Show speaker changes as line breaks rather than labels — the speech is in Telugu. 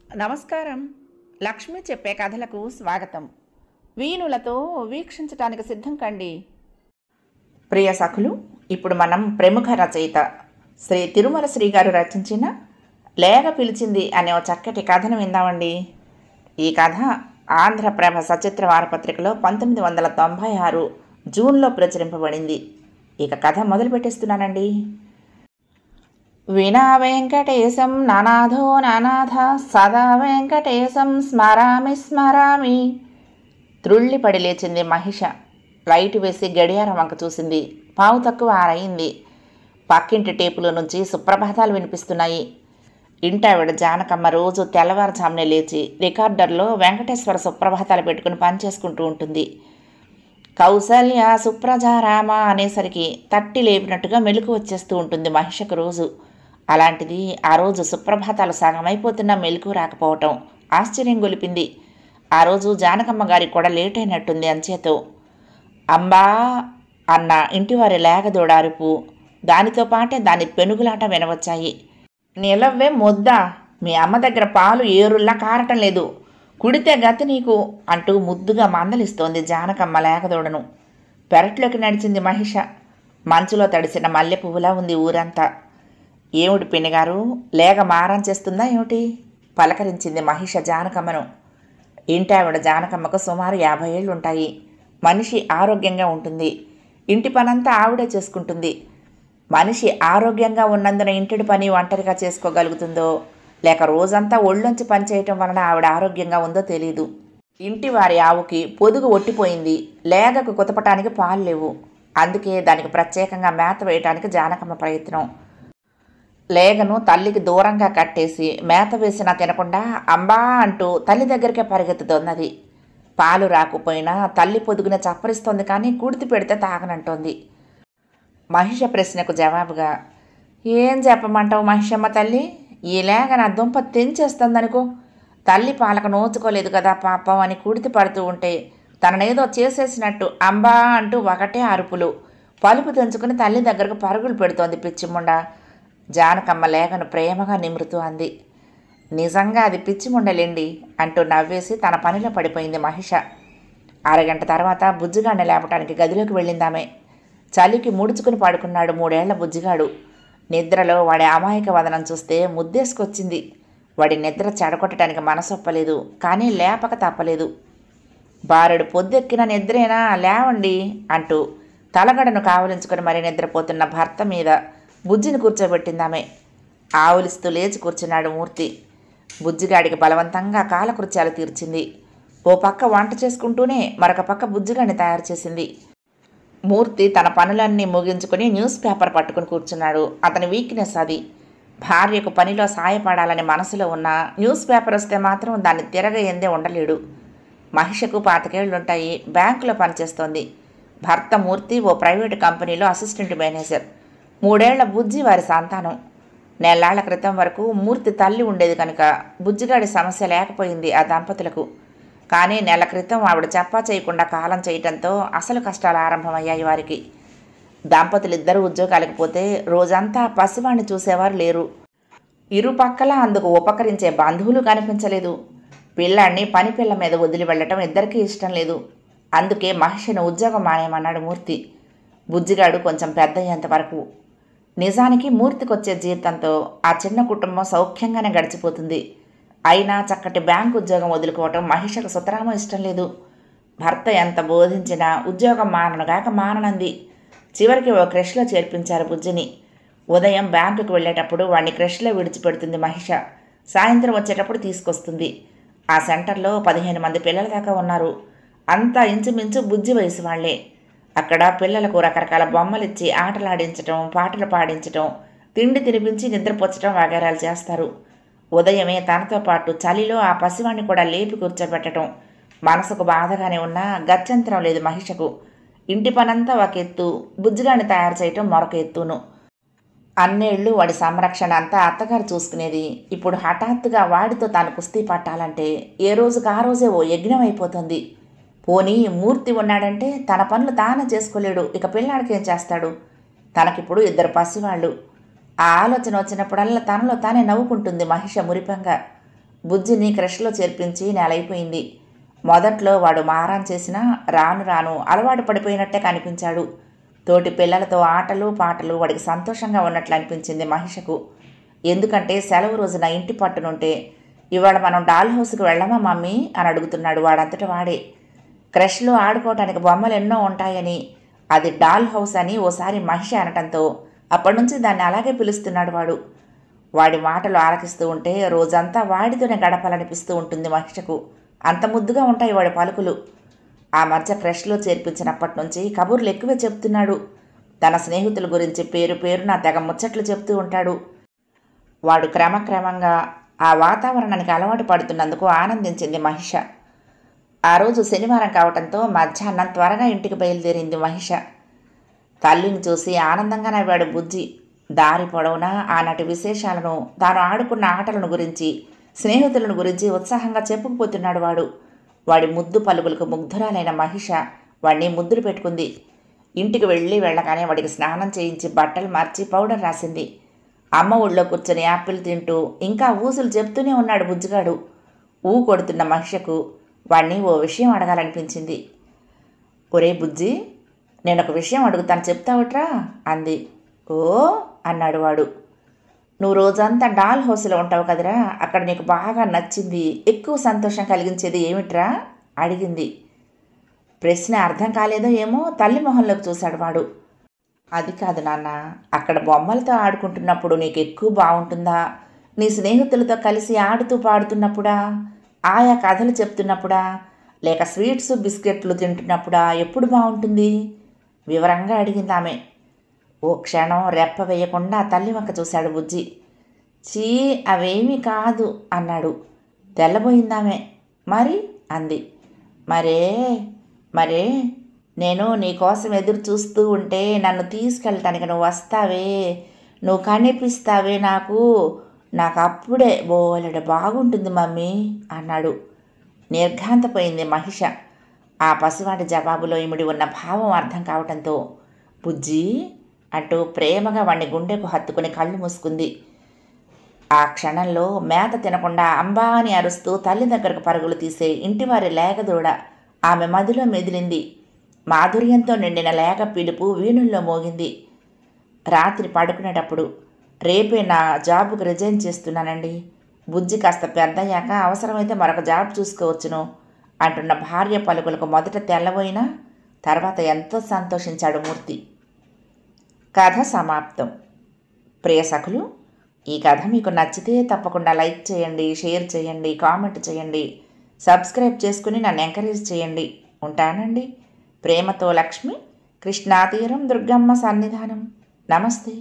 నమస్కారం. లక్ష్మి చెప్పే కథలకు స్వాగతం. వీణులతో వీక్షించటానికి సిద్ధం కండి. ప్రియ సఖులు, ఇప్పుడు మనం ప్రముఖ రచయిత శ్రీ తిరుమల శ్రీ గారు రచించిన లేగ పిలిచింది అనే ఒక చక్కటి కథను విందామండి. ఈ కథ ఆంధ్రప్రభ సచిత్ర వారపత్రికలో 1996 జూన్లో ప్రచురింపబడింది. ఇక కథ మొదలు పెట్టేస్తున్నానండి. వినా వెంకటేశం నానాథో నానాథ సదా వెంకటేశం స్మరామి స్మరామి. త్రుళ్ళిపడి లేచింది మహిష. లైటు వేసి గడియారం వంక చూసింది. పావు తక్కువ 6 అయింది. పక్కింటి టేపులో నుంచి సుప్రభాతాలు వినిపిస్తున్నాయి. ఇంటావిడ జానకమ్మ రోజు తెల్లవారుజామునే లేచి రికార్డర్లో వెంకటేశ్వర సుప్రభాతాలు పెట్టుకుని పనిచేసుకుంటూ ఉంటుంది. కౌసల్య సుప్రజారామ అనేసరికి తట్టి లేపినట్టుగా మెలకు వచ్చేస్తూ ఉంటుంది మహిషకు రోజు. అలాంటిది ఆ రోజు సుప్రభాతాలు సగం అయిపోతున్నా మెలకు రాకపోవటం ఆశ్చర్యం గొలిపింది. ఆ రోజు జానకమ్మ గారికి కూడా లేట్ అయినట్టుంది. అంచేతో అంబా అన్న ఇంటివారి లేగదోడ అరుపు, దానితో పాటే దాని పెనుగులాట వినవచ్చాయి. నిలవ్వే మొద్ద, మీ అమ్మ దగ్గర పాలు ఏరుల్లా కారటం లేదు, కుడితే గతి నీకు అంటూ ముద్దుగా మందలిస్తోంది జానకమ్మ లేగదోడను. పెరట్లోకి నడిచింది మహిష. మంచులో తడిసిన మల్లె పువ్వులా ఉంది ఊరంతా. ఏమిటి పిన్నిగారు, లేగ మారం చేస్తుందా ఏమిటి? పలకరించింది మహిష జానకమ్మను. ఇంటావిడ జానకమ్మకు సుమారు 50 ఏళ్ళు ఉంటాయి. మనిషి ఆరోగ్యంగా ఉంటుంది. ఇంటి పనంతా ఆవిడే చేసుకుంటుంది. మనిషి ఆరోగ్యంగా ఉన్నందున ఇంటి పని ఒంటరిగా చేసుకోగలుగుతుందో, లేక రోజంతా ఒళ్ళొంచి పనిచేయటం వలన ఆవిడ ఆరోగ్యంగా ఉందో తెలీదు. ఇంటి వారి ఆవుకి పొదుగు ఒట్టిపోయింది. లేగకు కుతపటానికి పాలు లేవు. అందుకే దానికి ప్రత్యేకంగా మేత వేయటానికి జానకమ్మ ప్రయత్నం. లేగను తల్లికి దూరంగా కట్టేసి మేత వేసినా తినకుండా అంబా అంటూ తల్లి దగ్గరికే పరిగెత్తుతోంది. పాలు రాకపోయినా తల్లి పొదుగున చప్పరిస్తోంది, కానీ కుడితి పెడితే తాగనంటోంది. మహిష ప్రశ్నకు జవాబుగా, ఏం చెప్పమంటావు మహిషమ్మ తల్లి, ఈ లేగ నా దుంప తెంచేస్తుందనుకో. తల్లి పాలకు నోచుకోలేదు కదా పాపం అని కుడితి పడుతూ ఉంటే తననేదో చేసేసినట్టు అంబా అంటూ ఒకటే అరుపులు. పలుపు తెంచుకుని తల్లి దగ్గరకు పరుగులు పెడుతోంది పిచ్చిముండ. జానకమ్మ లేగను ప్రేమగా నిమురుతూ అంది. నిజంగా అది పిచ్చిముండలేండి అంటూ నవ్వేసి తన పనిలో పడిపోయింది మహిష. అరగంట తర్వాత బుజ్జిగాడిని లేపటానికి గదిలోకి వెళ్ళిందామె. చలికి ముడుచుకుని పడుకున్నాడు 3 ఏళ్ల బుజ్జిగాడు. నిద్రలో వాడి అమాయక వదనం చూస్తే ముద్దేసుకొచ్చింది. వాడి నిద్ర చెడగొట్టడానికి మనసొప్పలేదు, కానీ లేపక తప్పలేదు. బారెడు పొద్దెక్కిన నిద్రేనా, లేవండి అంటూ తలగడను కావలించుకొని మరీ నిద్రపోతున్న భర్త మీద బుజ్జిని కూర్చోబెట్టిందామె. ఆవులిస్తూ లేచి కూర్చున్నాడు మూర్తి. బుజ్జిగాడికి బలవంతంగా కాలకృత్యాలు తీర్చింది. ఓ పక్క వంట చేసుకుంటూనే మరొక పక్క బుజ్జిగాడిని తయారు చేసింది. మూర్తి తన పనులన్నీ ముగించుకుని న్యూస్ పేపర్ పట్టుకుని కూర్చున్నాడు. అతని వీక్నెస్ అది. భార్యకు పనిలో సాయపడాలని మనసులో ఉన్న న్యూస్ పేపర్ వస్తే మాత్రం దాన్ని తిరగయందే ఉండలేడు. మహిషకు 25 ఏళ్లుంటాయి. బ్యాంకులో పనిచేస్తోంది. భర్త మూర్తి ఓ ప్రైవేటు కంపెనీలో అసిస్టెంట్ మేనేజర్. 3 ఏళ్ల బుజ్జి వారి సంతానం. నెల్లాళ్ల క్రితం వరకు మూర్తి తల్లి ఉండేది కనుక బుజ్జిగాడి సమస్య లేకపోయింది ఆ దంపతులకు. కానీ నెల క్రితం ఆవిడ చెప్పా చేయకుండా కాలం చేయటంతో అసలు కష్టాలు ఆరంభమయ్యాయి వారికి. దంపతులిద్దరూ ఉద్యోగాలకు పోతే రోజంతా పసివాణ్ణి చూసేవారు లేరు. ఇరుపక్కల అందుకు ఉపకరించే బంధువులు కనిపించలేదు. పిల్లాన్ని పని పిల్ల మీద వదిలి వెళ్ళటం ఇద్దరికీ ఇష్టం లేదు. అందుకే మహిషను ఉద్యోగం మానేయమన్నాడు మూర్తి. బుజ్జిగాడు కొంచెం పెద్దయ్యేంత వరకు. నిజానికి మూర్తికొచ్చే జీతంతో ఆ చిన్న కుటుంబం సౌఖ్యంగానే గడిచిపోతుంది. అయినా చక్కటి బ్యాంకు ఉద్యోగం వదులుకోవటం మహిషకు సుతరామో ఇష్టం లేదు. భర్త ఎంత బోధించినా ఉద్యోగం మాననుగాక మాననంది. చివరికి ఓ క్రష్లో చేర్పించారు బుజ్జిని. ఉదయం బ్యాంకుకు వెళ్ళేటప్పుడు వాడిని క్రష్లో విడిచిపెడుతుంది మహిష. సాయంత్రం వచ్చేటప్పుడు తీసుకొస్తుంది. ఆ సెంటర్లో 15 మంది పిల్లల దాకా ఉన్నారు. అంతా ఇంచుమించు బుజ్జి వయసు వాళ్లే. అక్కడ పిల్లలకు రకరకాల బొమ్మలిచ్చి ఆటలాడించటం, పాటలు పాడించటం, తిండి తినిపించి నిద్రపుచ్చటం వగైరాలు చేస్తారు. ఉదయమే తనతో పాటు చలిలో ఆ పసివాణ్ణి కూడా లేపి కూర్చోబెట్టడం మనసుకు బాధగానే ఉన్నా గత్యంతరం లేదు మహిషకు. ఇంటి పనంతా ఒక ఎత్తు, బుజ్జిగాడిని తయారు చేయటం మరొక ఎత్తును. అన్నేళ్లు వాడి సంరక్షణ అంతా అత్తగారు చూసుకునేది. ఇప్పుడు హఠాత్తుగా వాడితో తాను కుస్తీ పట్టాలంటే ఏ రోజుకు ఆ రోజే ఓ యజ్ఞం అయిపోతుంది. పోనీ మూర్తి ఉన్నాడంటే తన పనులు తానే చేసుకోలేడు, ఇక పిల్లాడికి ఏం చేస్తాడు? తనకిప్పుడు 2 పసివాళ్ళు. ఆ ఆలోచన వచ్చినప్పుడల్లా తనలో తానే నవ్వుకుంటుంది మహిష మురిపంగా. బుజ్జిని క్రష్లో చేర్పించి నెలైపోయింది. మొదట్లో వాడు మారాన్ చేసినా రాను రాను అలవాటు పడిపోయినట్టే కనిపించాడు. తోటి పిల్లలతో ఆటలు పాటలు వాడికి సంతోషంగా ఉన్నట్లు అనిపించింది మహిషకు. ఎందుకంటే సెలవు రోజున ఇంటి పట్టునుంటే ఇవాళ మనం డాల్ హౌస్కి వెళ్ళమా మమ్మీ అని అడుగుతున్నాడు వాడంతట వాడే. క్రష్లో ఆడుకోవటానికి బొమ్మలు ఎన్నో ఉంటాయని, అది డాల్ హౌస్ అని ఓసారి మహిష అనటంతో అప్పటి నుంచి దాన్ని అలాగే పిలుస్తున్నాడు వాడు. వాడి మాటలు ఆలకిస్తూ ఉంటే రోజంతా వాడితోనే గడపాలనిపిస్తూ ఉంటుంది మహిషకు. అంత ముద్దుగా ఉంటాయి వాడి పలుకులు. ఆ మధ్య క్రష్లో చేర్పించినప్పటి నుంచి కబుర్లు ఎక్కువే చెప్తున్నాడు. తన స్నేహితుల గురించి పేరు పేరున తెగ ముచ్చట్లు చెప్తూ ఉంటాడు. వాడు క్రమక్రమంగా ఆ వాతావరణానికి అలవాటు పడుతున్నందుకు ఆనందించింది మహిష. ఆ రోజు శనివారం కావటంతో మధ్యాహ్నం త్వరగా ఇంటికి బయలుదేరింది మహిష. తల్లిని చూసి ఆనందంగా నవ్వాడు బుజ్జి. దారి పొడవునా ఆనాటి విశేషాలను, తాను ఆడుకున్న ఆటలను గురించి, స్నేహితులను గురించి ఉత్సాహంగా చెప్పుకుపోతున్నాడు వాడు. వాడి ముద్దు పలుకులకు ముగ్ధురాలైన మహిష వాడిని ముద్దులు పెట్టుకుంది. ఇంటికి వెళ్ళగానే వాడికి స్నానం చేయించి బట్టలు మార్చి పౌడర్ రాసింది. అమ్మ ఊళ్ళో కూర్చొని యాపిల్ తింటూ ఇంకా ఊసులు చెప్తూనే ఉన్నాడు బుజ్జిగాడు. కొడుతున్న మహిషకు వాడిని ఓ విషయం అడగాలనిపించింది. ఒరే బుజ్జి, నేనొక విషయం అడుగుతాను, చెప్తావుట్రా అంది. ఓ అన్నాడు వాడు. నువ్వు రోజంతా డాల్ హౌస్లో ఉంటావు కదరా, అక్కడ నీకు బాగా నచ్చింది, ఎక్కువ సంతోషం కలిగించేది ఏమిట్రా అడిగింది. ప్రశ్న అర్థం కాలేదో ఏమో తల్లి మొహంలోకి చూశాడు వాడు. అది కాదు నాన్న, అక్కడ బొమ్మలతో ఆడుకుంటున్నప్పుడు నీకు ఎక్కువ బాగుంటుందా, నీ స్నేహితులతో కలిసి ఆడుతూ పాడుతున్నప్పుడా, ఆయా కథలు చెప్తున్నప్పుడా, లేక స్వీట్స్ బిస్కెట్లు తింటున్నప్పుడా, ఎప్పుడు బాగుంటుంది వివరంగా అడిగింది ఆమె. ఓ క్షణం రెప్ప వేయకుండా తల్లి వంక చూశాడు బుజ్జి. చీ, అవేమీ కాదు అన్నాడు. తెల్లబోయిందామె. మరి అంది. మరే నేను నీకోసం ఎదురు చూస్తూ ఉంటే నన్ను తీసుకెళ్ళటానికి నువ్వు వస్తావే, నువ్వు కనిపిస్తావే నాకు అప్పుడే బోలెడు బాగుంటుంది మమ్మీ అన్నాడు. నిర్ఘాంతపోయింది మహిష. ఆ పసివాడి జవాబులో ఇమిడి ఉన్న భావం అర్థం కావటంతో బుజ్జి అంటూ ప్రేమగా వాడిని గుండెకు హత్తుకుని కళ్ళు మూసుకుంది. ఆ క్షణంలో మేత తినకుండా అంబా అని అరుస్తూ తల్లి దగ్గరకు పరుగులు తీసే ఇంటివారి లేగదూడ ఆమె మదిలో మెదిలింది. మాధుర్యంతో నిండిన లేగ పిలుపు వీణుల్లో మోగింది. రాత్రి పడుకునేటప్పుడు, రేపే నా జాబుకు రిజైన్ చేస్తున్నానండి, బుజ్జి కాస్త పెద్దయ్యాక అవసరమైతే మరొక జాబ్ చూసుకోవచ్చును అంటున్న భార్య పలుకులకు మొదట తెల్లబోయినా తర్వాత ఎంతో సంతోషించాడు మూర్తి. కథ సమాప్తం. ప్రియ సఖులు, ఈ కథ మీకు నచ్చితే తప్పకుండా లైక్ చేయండి, షేర్ చేయండి, కామెంట్ చేయండి, సబ్స్క్రైబ్ చేసుకుని నన్ను ఎంకరేజ్ చేయండి. ఉంటానండి. ప్రేమతో లక్ష్మి, కృష్ణాతీరం, దుర్గమ్మ సన్నిధానం. నమస్తే.